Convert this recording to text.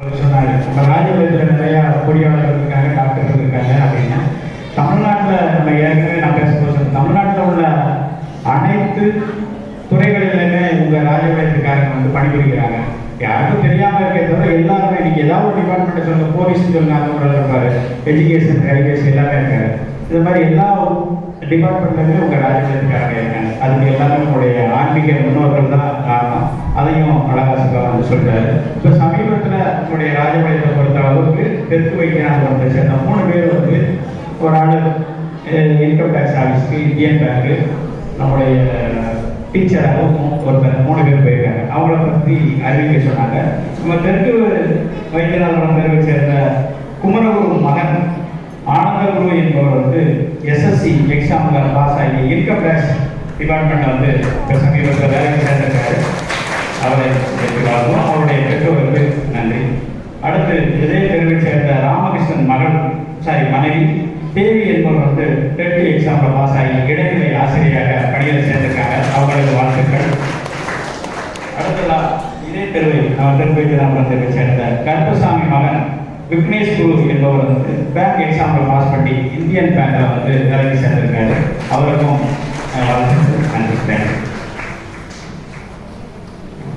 சொன்னாரு. நம்ம ராஜபாளையத்தில் நிறையா பொறியாளர்கள் இருக்காங்க, டாக்டர்கள் இருக்காங்க அப்படின்னா தமிழ்நாட்டில் நம்ம ஏற்கனவே நான் பேசும்போது சொன்னேன், தமிழ்நாட்டில் உள்ள அனைத்து துறைகளிலுமே உங்கள் ராஜபாளையத்துக்காரங்க வந்து பணிபுரிகிறாங்க. யாருக்கும் தெரியாமல் இருக்கிறத தவிர எல்லாருமே இன்னைக்கு ஏதாவது ஒரு டிபார்ட்மெண்ட்டை சொல்லுங்க, போலீஸ் சொல்லுங்க, அந்த ஒரு இருப்பாரு, எஜுகேஷன், ரயில்வேஸ் எல்லாமே இருக்காரு. இது மாதிரி எல்லா டிபார்ட்மெண்ட்லையுமே உங்கள் ராஜபாளையத்துக்காரங்க இருக்காங்க. அதுக்கு எல்லாமே உங்களுடைய ஆன்மீக முன்னோர்கள் தான் காரணம். அதையும் அழகாக வந்து சொல்றாரு. இப்போ சமீபத்தில் நம்முடைய ராஜபாளையத்தை பொறுத்த அளவுக்கு தெற்கு வைத்தியநாதபுரத்தை சேர்ந்த 3 பேர் வந்து ஒரு ஆள் இன்கம் டேக்ஸ் ஆஃபீஸ்க்கு, இந்தியன் பேங்க்கு, நம்முடைய டீச்சராகவும் ஒருத்தர் 3 பேர் போயிருக்காங்க. அவங்கள பற்றி அறிவிக்க சொன்னாங்க. நம்ம தெற்கு வைத்தியநாதபுரம் தெருவை சேர்ந்த குமரகுரு மகன் ஆனந்தகுரு என்பவர் வந்து எஸ்எஸ்சி எக்ஸாமில் பாஸ் ஆகி இன்கம் டேக்ஸ் டிபார்ட்மெண்ட்டில் வந்து சமீபத்தில் வேலைக்கு சேர்ந்திருக்காரு. அவரை வாழ்வோம். அவருடைய பெற்றோருக்கு நன்றி. அடுத்து இதே தெருவை சேர்ந்த ராமகிருஷ்ணன் மனைவி தேவி என்பவர் வந்து டெட் எக்ஸாமில் பாஸ் ஆகி இடைநிலை ஆசிரியராக பணியில் சேர்ந்திருக்காங்க. அவங்களுக்கு வாழ்த்துக்கள். அடுத்ததா இதே தெருவை தெருவை சேர்ந்த கருப்பசாமி மகன் விக்னேஷ் குரு என்பவர் வந்து பேங்க் எக்ஸாமில் பாஸ் பண்ணி இந்தியன் பேங்கில் வந்து வேலைக்கு சேர்ந்திருக்காரு. அவருக்கும் வாழ்த்துக்கள். நன்றி.